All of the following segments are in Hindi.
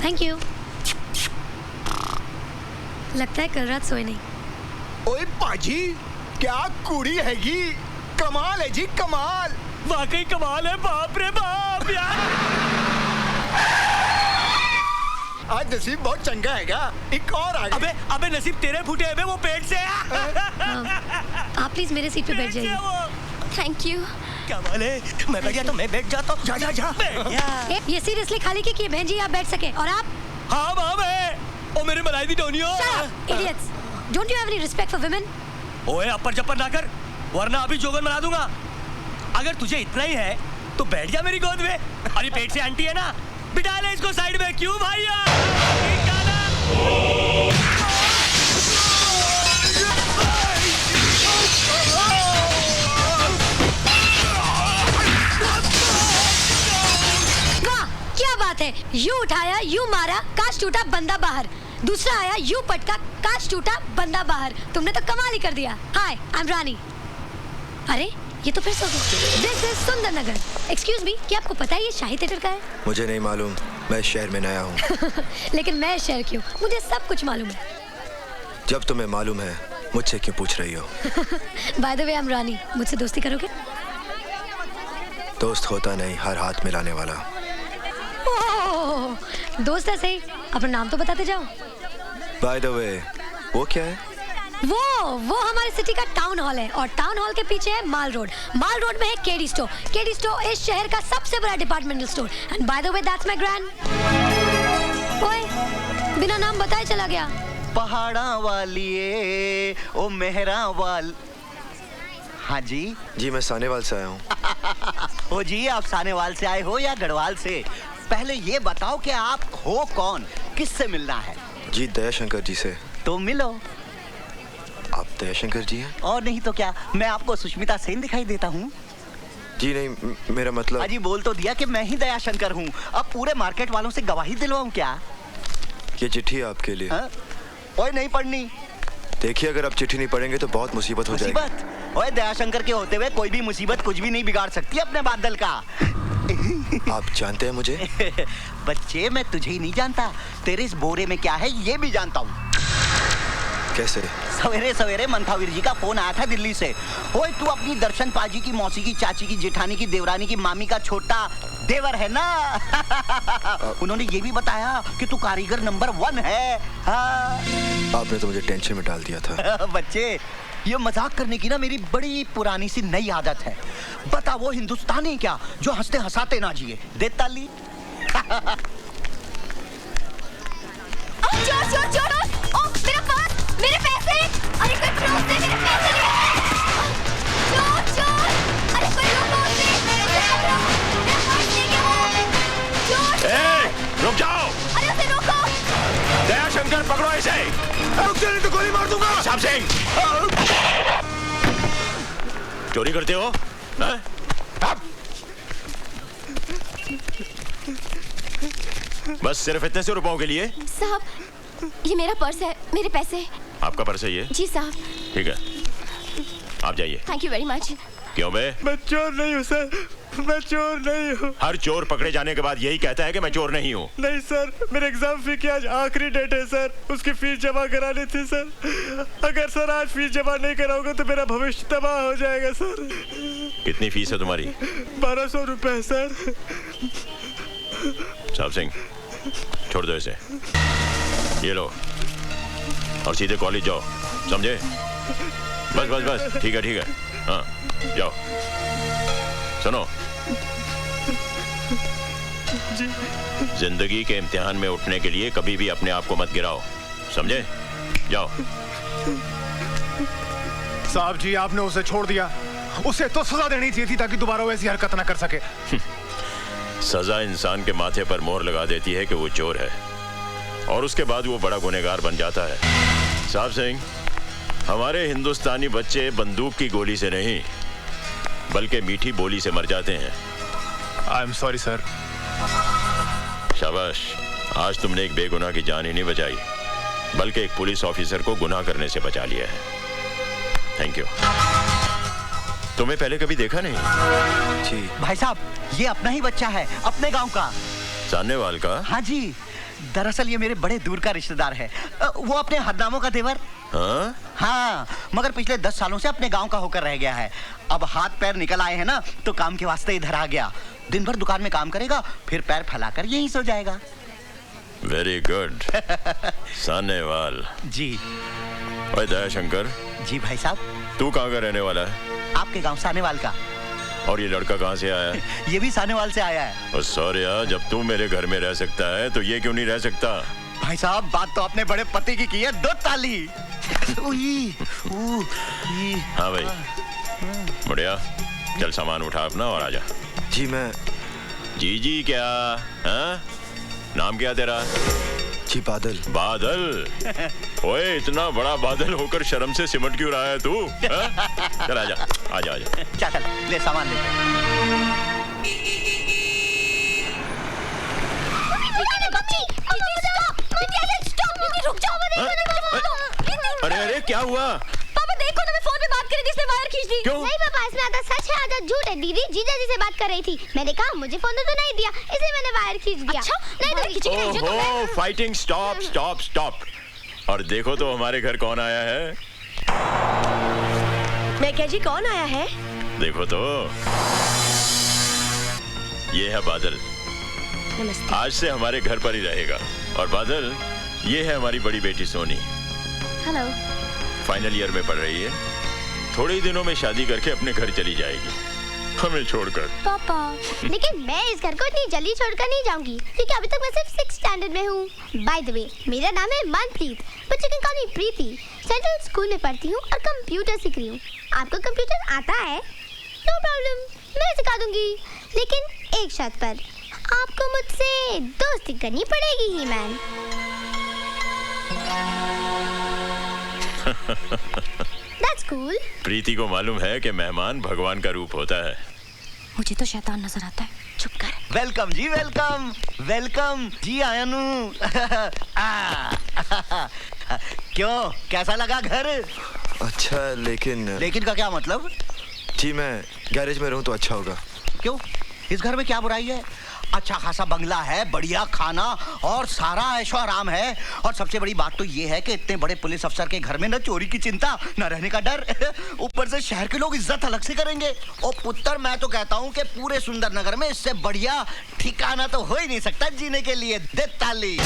Thank you. लगता है कल रात सोए नहीं। ओए पाजी, क्या कुड़ी हैगी, कमाल है जी कमाल। वाकई कमाल है, बाप रे बाप यार। आज नसीब बहुत चंगा हैगा, एक और आ गया। अबे नसीब तेरे फूटे है, वो पेट से आप प्लीज मेरे सीट पे बैठ जाइए। Thank you. कमाल है, मैं बैठ जाता हूँ, मैं बैठ जाता हूँ। जा। ये सीरियसली खाली की बहन जी आप बैठ सके और आप? हाँ माँ मैं, ओ मेरे मलाई दी Donyi. Idiots, don't you have any respect for women? ओए अपर जपर ना कर, वरना अभी जोगन बना दूंगा। अगर तुझे इतना ही है तो बैठ जा मेरी गोद में। अरे पेट से आंटी है ना, बिठा ले इसको साइड में। क्यों भैया? वाह क्या बात है, यू उठाया यू मारा, काश टूटा बंदा बाहर। दूसरा आया यू पटका, काश टूटा बंदा बाहर। तुमने तो कमाल ही कर दिया। हाय आई एम रानी। अरे ये तो फिर सो गए। दिस इज सुंदर नगर। एक्सक्यूज मी, क्या आपको पता है ये शाही थिएटर का है? मुझे नहीं मालूम, मैं इस शहर में नया हूँ। लेकिन मैं शहर की हूँ, मुझे सब कुछ मालूम है। जब तुम्हें मालूम है मुझसे क्यों पूछ रही हो? By the way I am Rani, मुझसे दोस्ती करोगे? दोस्त होता नहीं, हर हाथ मिलाने वाला। ओह, दोस्त है सही, अपना नाम तो बताते जाओ। बाय द वे वो क्या है? वो हमारे सिटी का टाउन हॉल है और टाउन हॉल के पीछे है माल रोड। माल रोड में है केडी स्टोर। केडी स्टोर इस शहर का सबसे बड़ा departmental store. And bye the way that's my grand. ओए बिना नाम बताए चला गया। पहाड़ा वालिए ओ मेहरा वाल। हाँ जी मैं सानेवाल से आया हूँ। ओ जी आप सानेवाल से आए हो या गढ़वाल से? पहले ये बताओ कि आप हो कौन, किससे मिलना है? जी दयाशंकर जी से। तो मिलो। आप दयाशंकर जी हैं? और नहीं तो क्या, मैं आपको सुष्मिता सेन दिखाई देता हूँ? जी नहीं, मेरा मतलब। अजी बोल तो दिया कि मैं ही दयाशंकर हूँ। अब पूरे मार्केट वालों से गवाही दिलवाऊं क्या? ये चिट्ठी है आपके लिए। ओए नहीं पढ़नी। देखिए अगर आप चिट्ठी नहीं पढ़ेंगे तो बहुत मुसीबत हो जाएगी। मुसीबत? ओए दयाशंकर के होते हुए कोई भी मुसीबत कुछ भी नहीं बिगाड़ सकती अपने बादल का। आप जानते हैं मुझे? बच्चे मैं तुझे ही नहीं जानता, तेरे इस बोरे में क्या है ये भी जानता हूँ। कैसे? सवेरे सवेरे मंथावीर जी का फोन आया था दिल्ली से। ओए तू अपनी दर्शन पाजी की मौसी की चाची की जेठानी की देवरानी की मामी का छोटा देवर है ना? उन्होंने ये भी बताया कि तू कारीगर नंबर 1 है। हाँ। आपने तो मुझे टेंशन में डाल दिया था। बच्चे ये मजाक करने की ना मेरी बड़ी पुरानी सी नई आदत है। बता वो हिंदुस्तानी क्या जो हंसते हंसाते ना जिए। दे ताली। चोर चोर चोर! ओ मेरा पर्स, मेरे पैसे! अरे कोई चोर से मेरे पैसे ले आया! चोर चोर! अरे कोई रोको उसे! मेरा पर्स ले गया वो! चोर! रुक जाओ! अरे उसे रोको! दयाशंकर पकड़ो इसे! रुक जा नहीं तो गोली मार दूंगा। साहब सिंह! चोरी करते हो? बस सिर्फ इतने से रुपयों के लिए? साहब ये मेरा पर्स है, मेरे पैसे। आपका पर्स है ये? जी साहब। ठीक है, आप जाइए। Thank you very much. क्यों बे? मैं चोर नहीं हूँ सर, मैं चोर नहीं हूँ। हर चोर पकड़े जाने के बाद यही कहता है कि मैं चोर नहीं हूँ। नहीं सर, मेरे एग्जाम फी की आज आखिरी डेट है सर, उसकी फीस जमा करानी थी सर। अगर सर आज फीस जमा नहीं कराओगे तो मेरा भविष्य तबाह हो जाएगा सर। कितनी फीस है तुम्हारी? 1200 रुपए सर। साहब सिंह छोड़ दो इसे, ये लो और सीधे कॉलेज जाओ, समझे? बस बस बस, ठीक है हाँ जाओ। सुनो, जिंदगी के इम्तिहान में उठने के लिए कभी भी अपने आप को मत गिराओ, समझे? जाओ। साहब जी आपने उसे छोड़ दिया, उसे तो सजा देनी चाहिए थी ताकि दोबारा वैसी हरकत ना कर सके। सजा इंसान के माथे पर मोहर लगा देती है कि वो चोर है और उसके बाद वो बड़ा गुनहगार बन जाता है। साहब सिंह, हमारे हिंदुस्तानी बच्चे बंदूक की गोली से नहीं बल्कि मीठी बोली से मर जाते हैं। I am sorry sir. शाबाश, आज तुमने एक बेगुनाह की जान ही नहीं बचाई बल्कि एक पुलिस ऑफिसर को गुनाह करने से बचा लिया है। Thank you. तुम्हें पहले कभी देखा नहीं? जी भाई साहब ये अपना ही बच्चा है, अपने गांव का। सानेवाल का? हाँ जी, दरअसल ये मेरे बड़े दूर का रिश्तेदार है। वो अपने हरनामों का देवर। हाँ? हाँ, मगर पिछले 10 सालों से अपने गांव का होकर रह गया है। अब हाथ पैर निकल आए हैं ना, तो काम के वास्ते इधर आ गया। दिन भर दुकान में काम करेगा, फिर पैर फैलाकर यहीं सो जाएगा। Very good. सानेवाल जी। ओए दयाशंकर, जी भाई साहब। तू कहाँ का रहने वाला है? आपके गांव सानेवाल का। और ये लड़का कहाँ से आया है? ये भी सानेवाल से आया है। और सॉरी, जब तू मेरे घर में रह सकता है तो ये क्यों नहीं रह सकता? भाई साहब, बात तो अपने बड़े पति की है। 2 ताली। हाँ भाई, बढ़िया। चल सामान उठा अपना और आजा। जी मैं। जी क्या? हाँ? नाम क्या तेरा? जी बादल। बादल? ओए, इतना बड़ा बादल होकर शर्म से सिमट क्यों रहा है तू? हाँ? चल आजा, आजा आजा। चल ले सामान ले। रुक जाओ। अरे अरे, क्या हुआ? पापा देखो ना, मैं फोन पे बात कर रही थी, इसने वायर खींच दी। क्यों? नहीं पापा, इसमें आधा सच है आधा झूठ है। दीदी जीजा जी से बात कर रही थी, मैंने कहा मुझे फोन तो नहीं दिया, इसलिए मैंने वायर खींच दिया। अच्छा? नहीं तो ओहो, फाइटिंग स्टॉप स्टॉप स्टॉप। और देखो तो हमारे घर कौन आया है। मैं क्या जी, कौन आया है? देखो तो, ये है बादल। नमस्ते। आज से हमारे घर पर ही रहेगा। और बादल, ये है हमारी बड़ी बेटी सोनी। हेलो। फाइनल ईयर में पढ़ रही है। थोड़े ही दिनों में शादी करके अपने घर चली जाएगी, हमें छोड़कर। पापा, लेकिन मैं इस घर को इतनी जल्दी छोड़कर नहीं जाऊंगी, क्योंकि अभी तक मैं सिर्फ 6th स्टैंडर्ड में हूँ। बाय द वे, मेरा नाम है Manpreet, but you can call me Preeti. Central school में पढ़ती हूँ और कंप्यूटर सीख रही हूँ। आपको कंप्यूटर आता है? नो प्रॉब्लम, मैं सिखा दूंगी, लेकिन एक शर्त पर। आपको मुझसे दोस्ती करनी पड़ेगी ही मैन। That's cool. प्रीति को मालूम है कि मेहमान भगवान का रूप होता है। मुझे तो शैतान नजर आता है। चुप कर। वेलकम जी, वेलकम वेलकम जी आयनू। क्यों, कैसा लगा घर? अच्छा है, लेकिन का क्या मतलब? जी मैं गैरेज में रहूं तो अच्छा होगा। क्यों, इस घर में क्या बुराई है? अच्छा खासा बंगला है, बढ़िया खाना और सारा ऐशो आराम है। और सबसे बड़ी बात तो ये है कि इतने बड़े पुलिस अफसर के घर में न चोरी की चिंता, न रहने का डर। ऊपर से शहर के लोग इज्जत अलग से करेंगे। ओ पुत्र, मैं तो कहता हूँ कि पूरे सुंदर नगर में इससे बढ़िया ठिकाना तो हो ही नहीं सकता जीने के लिए। दे ताली।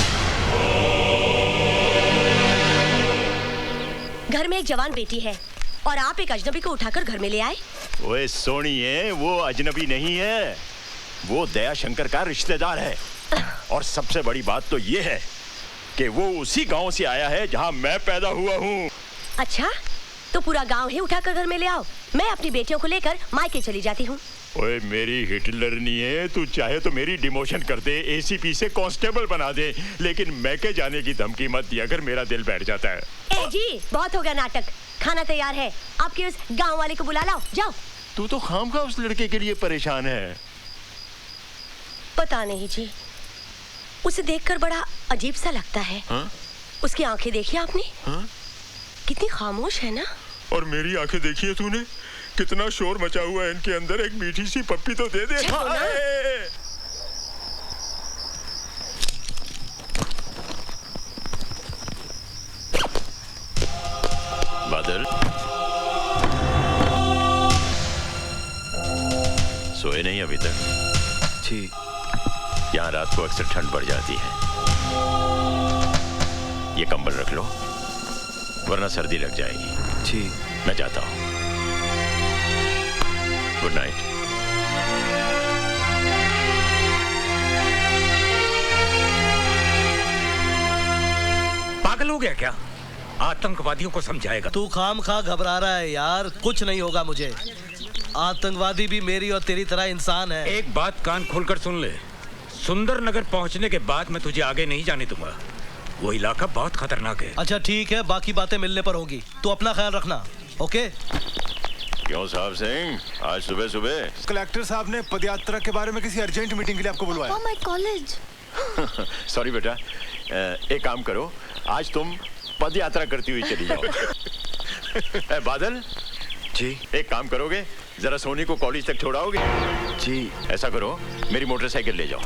घर में एक जवान बेटी है और आप एक अजनबी को उठाकर घर में ले आए। ओए सोनिए, वो अजनबी नहीं है, वो दयाशंकर का रिश्तेदार है। और सबसे बड़ी बात तो ये है कि वो उसी गांव से आया है जहां मैं पैदा हुआ हूँ। अच्छा, तो पूरा गांव ही उठाकर घर में ले आओ। मैं अपनी बेटियों को लेकर मायके चली जाती हूँ। ओए मेरी हिटलर नहीं है, तू चाहे तो मेरी डिमोशन कर दे, एसीपी से कांस्टेबल बना दे, लेकिन मैके जाने की धमकी मत दिया अगर मेरा दिल बैठ जाता है। ए जी, बहुत हो गया नाटक। खाना तैयार है, आपके उस गांव वाले को बुला लाओ, जाओ। तू तो खामखा उस लड़के के लिए परेशान है। पता नहीं जी, उसे देखकर बड़ा अजीब सा लगता है। हा? उसकी आंखें देखी आपने? हा? कितनी खामोश है ना। और मेरी आंखें देखी है तूने? कितना शोर मचा हुआ है इनके अंदर। एक मीठी सी पप्पी तो दे दे। बादल, सोए नहीं अभी तक? जी। यहाँ रात को अक्सर ठंड बढ़ जाती है। ये कंबल रख लो, वरना सर्दी लग जाएगी। जी। मैं जाता हूँ। Good night. पागल हो गया क्या? आतंकवादियों को समझाएगा। तू खाम खा घबरा रहा है यार, कुछ नहीं होगा मुझे। आतंकवादी भी मेरी और तेरी तरह इंसान है। एक बात कान खोलकर सुन ले, सुंदर नगर पहुंचने के बाद मैं तुझे आगे नहीं जाने दूंगा। वो इलाका बहुत खतरनाक है। अच्छा ठीक है, बाकी बातें मिलने पर होगी। तू अपना ख्याल रखना, ओके? क्यों साहब सिंह, आज सुबह सुबह? कलेक्टर साहब ने पदयात्रा के बारे में किसी अर्जेंट मीटिंग के लिए आपको बुलवाया। My college. सॉरी बेटा, एक काम करो, आज तुम पद यात्रा करती हुई चली जाओ। बादल जी। एक काम करोगे, जरा सोनी को कॉलेज तक छोड़ाओगे? जी। ऐसा करो, मेरी मोटरसाइकिल ले जाओ।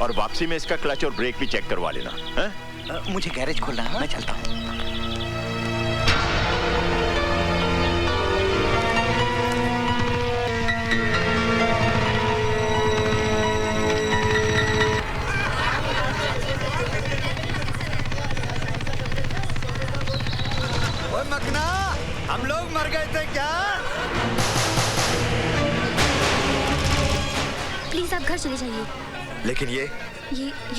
और वापसी में इसका क्लच और ब्रेक भी चेक करवा लेना। हैं? मुझे गैरेज खोलना है, मैं चलता हूँ। मकना, हम लोग मर गए थे क्या? प्लीज आप घर चले जाइए। लेकिन ये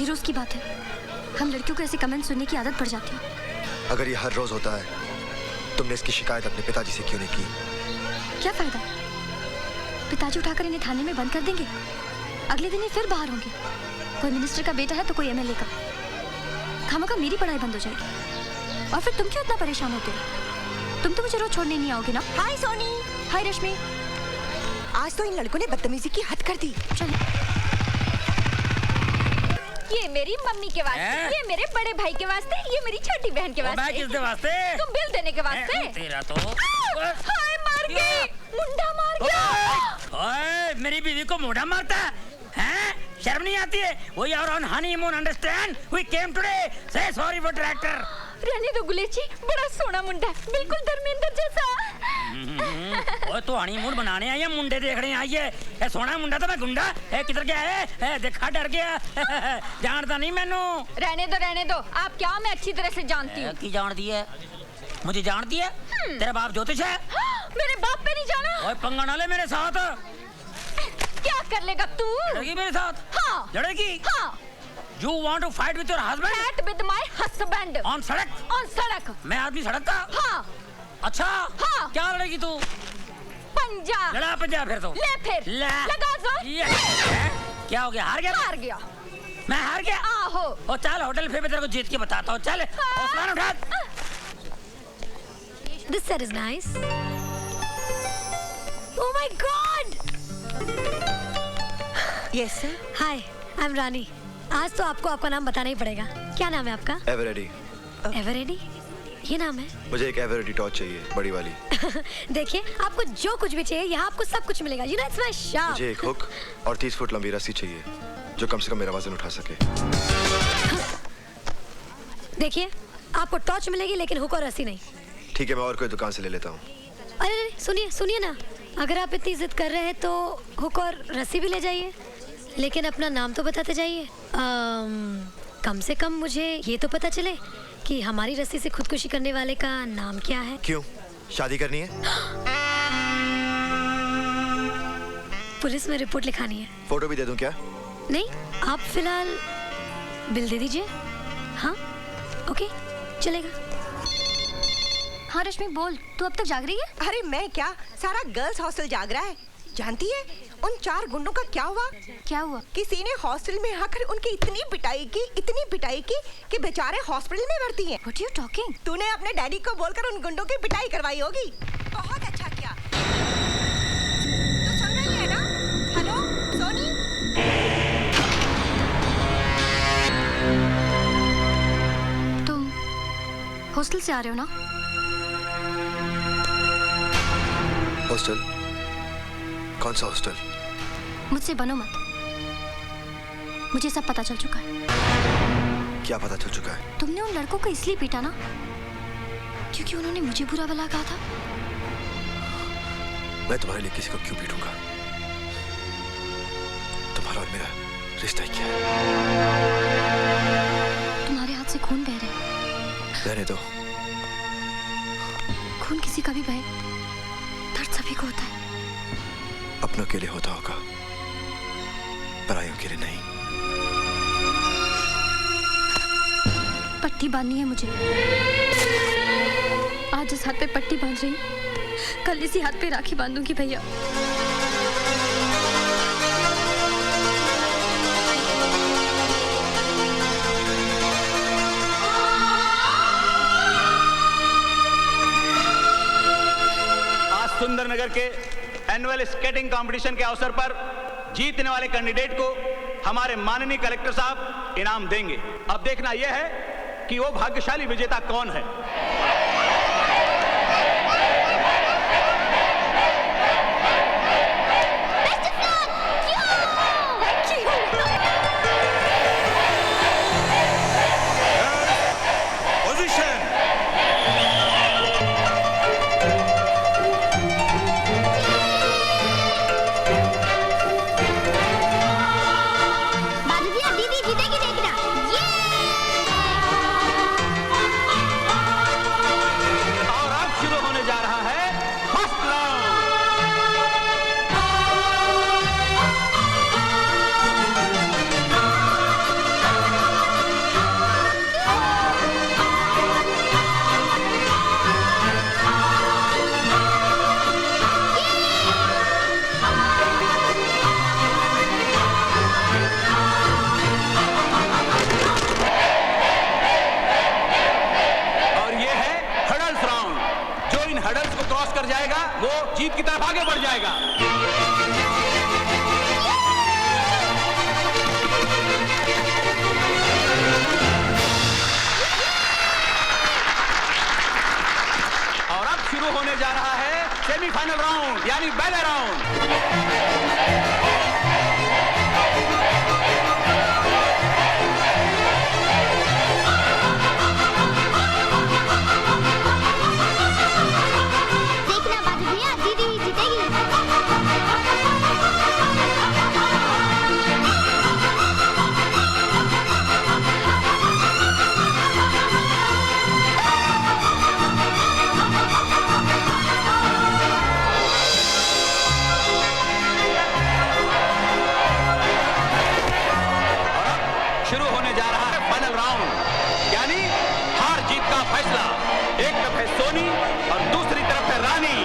रोज की बात है। हम लड़कियों को ऐसे कमेंट सुनने की आदत पड़ जाती है। अगर ये हर रोज होता है, तुमने इसकी शिकायत अपने पिताजी से क्यों नहीं की? क्या फायदा? पिताजी उठाकर इन्हें थाने में बंद कर देंगे, अगले दिन ही फिर बाहर होंगे। कोई मिनिस्टर का बेटा है तो कोई एमएलए का। खामखा मेरी पढ़ाई बंद हो जाएगी। और फिर तुम क्यों इतना परेशान होते हो? तुम तो मुझे रोज छोड़ने नहीं आओगे ना? हाय सोनी। हाय रश्मि। आज तो इन लड़कों ने बदतमीजी की हद कर दी। चल। ये मेरी मम्मी के वास्ते, ये मेरे बड़े भाई के वास्ते, ये मेरी छोटी बहन के वास्ते। किसके वास्ते? तुम बिल देने के वास्ते। तेरा तो हाय मार गई, मुंडा मार गया। ओए, मेरी बीवी को मुंडा मारता है? शर्म नहीं आती है? We are on honeymoon, understand? We came today. Say sorry for tractor. रहने दो गुलेची, बड़ा सोना मुंडा है, बिल्कुल धर्मेंद्र जैसा। ओए तू हनीमून बनाने आई है, मुंडे देखने आई है? ए सोना मुंडा तो मैं गुंडा। ए किधर गया है? देखा डर गया। जानता नहीं मैनू। रहने दो। आप क्या? मैं अच्छी तरह से जानती हूँ। की जानती है? मुझे जानती है? तेरा बाप ज्योतिष है? मेरे बाप पे नहीं जाना। ओए पंगा ना ले मेरे साथ। क्या कर लेगा तू? लड़ेगी मेरे साथ? हाँ। लड़ेगी? हाँ। You want to fight with your husband? Fight with my husband. On सड़क? On सड़क। मैं आदमी सड़क का? हाँ। अच्छा? हाँ। क्या लड़ेगी तू? पंजा। लड़ा पंजा फिर तो। ले फिर। लगा जोर। क्या हो गया? हार गया? हार गया। मैं हार गया? आहो। ओ चल होटल फिर मैं तेरे को जीत के बताता हूँ। चल उस्मान उठा। This set is nice. Oh my God! Yes sir. Hi, I'm रानी। आज तो आपको आपका नाम बताना ही पड़ेगा। क्या नाम है आपका? एवरेडी। एवरेडी? ये नाम है? मुझे एक एवरेडी टॉर्च चाहिए, बड़ी वाली। देखिए, आपको जो कुछ भी चाहिए यहाँ आपको सब कुछ मिलेगा। You know it's my shop. मुझे एक हुक और 30 फुट लंबी रस्सी चाहिए, जो कम से कम मेरा वजन उठा सके। देखिए, आपको टॉर्च मिलेगी लेकिन हुक और रस्सी नहीं। ठीक है, मैं और कोई दुकान से ले लेता हूँ। अरे सुनिए ना, अगर आप इतनी जिद कर रहे हैं तो हुक और रस्सी भी ले जाइए, लेकिन अपना नाम तो बताते जाइए। कम से कम मुझे ये तो पता चले कि हमारी रस्सी से खुदकुशी करने वाले का नाम क्या है। क्यों? शादी करनी है? पुलिस में रिपोर्ट लिखानी है। फोटो भी दे दूं क्या? नहीं, आप फिलहाल बिल दे दीजिए। हाँ, ओके, चलेगा। हाँ रश्मि बोल, तू अब तक जाग रही है? अरे मैं क्या, सारा गर्ल्स हॉस्टल जाग रहा है। जानती है उन 4 गुंडों का क्या हुआ? क्या हुआ? किसी ने हॉस्टल में आकर उनकी इतनी पिटाई की कि बेचारे हॉस्पिटल में भर्ती हैं। What are you talking? तूने अपने डैडी को बोलकर उन गुंडों की पिटाई करवाई होगी। बहुत अच्छा किया। तो सुन रही है ना? हेलो सोनी? तुम हॉस्टल से आ रहे हो ना? हॉस्टल? कौन सा हॉस्टल? मुझसे बनो मत, मुझे सब पता चल चुका है। क्या पता चल चुका है? तुमने उन लड़कों को इसलिए पीटा ना क्योंकि उन्होंने मुझे बुरा भला कहा था। मैं तुम्हारे लिए किसी को क्यों पीटूंगा? तुम्हारा और मेरा रिश्ता ही क्या है? तुम्हारे हाथ से खून बह रहा है। रहने दो। खून किसी का भी बहे, दर्द सभी को होता है। अपनों के लिए होता होगा, परायों के लिए नहीं। पट्टी बांधनी है मुझे। आज इस हाथ पे पट्टी बांध रही हूँ, कल इसी हाथ पे राखी बांधूंगी भैया। आज सुंदरनगर के एनुअल स्केटिंग कंपटीशन के अवसर पर जीतने वाले कैंडिडेट को हमारे माननीय कलेक्टर साहब इनाम देंगे। अब देखना यह है कि वो भाग्यशाली विजेता कौन है। जीत की तरफ आगे बढ़ जाएगा। और अब शुरू होने जा रहा है सेमीफाइनल राउंड यानी बैले राउंड। शुरू होने जा रहा है फाइनल राउंड यानी हार जीत का फैसला। एक तरफ है सोनी और दूसरी तरफ है रानी।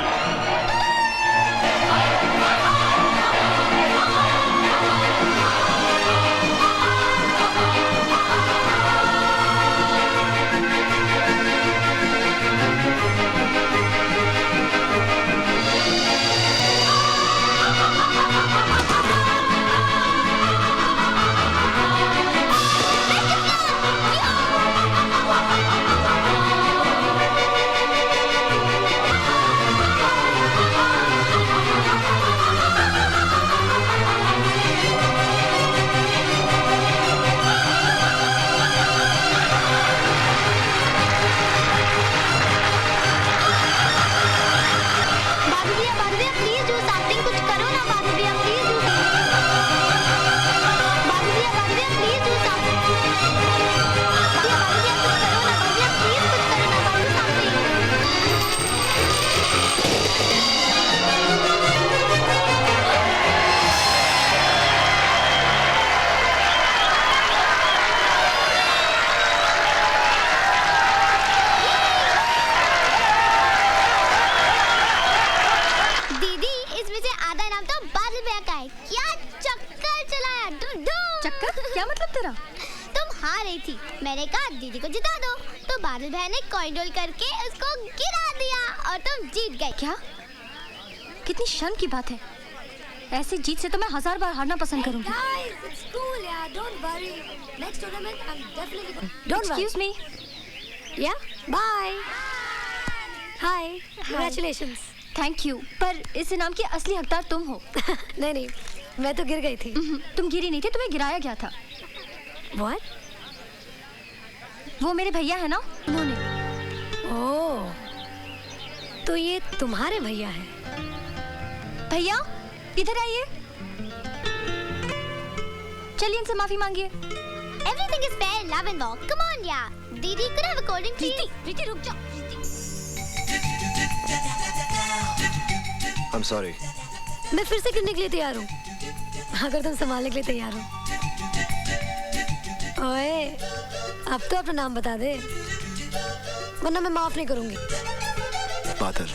मैंने कहा दीदी को जिता दो, तो बादल भाई ने कॉइन रोल करके उसको गिरा दिया और तुम जीत गए। क्या? कितनी शर्म की बात है। ऐसी जीत से तो मैं 1000 बार हारना पसंद करूंगी। Excuse me. Yeah, bye. Hi. Congratulations. Thank you. पर इस इनाम की असली हकदार तुम हो। नहीं नहीं, मैं तो गिर गई थी। तुम गिरी नहीं थी, तुम्हें गिराया गया था। What? वो मेरे भैया है ना, उन्होंने। ओह, तो ये तुम्हारे भैया हैं। भैया इधर आइए, चलिए इनसे माफी मांगिए। Everything is fair in love and war. Come on, yeah. दीदी could have a cold drink, please. प्रीति रुक जाओ। I'm sorry. मैं फिर से गिरने के लिए तैयार हूँ, अगर तुम संभालने के लिए तैयार हो। ओए, अब तो अपना नाम बता दे, वरना मैं माफ नहीं करूंगी। बादल।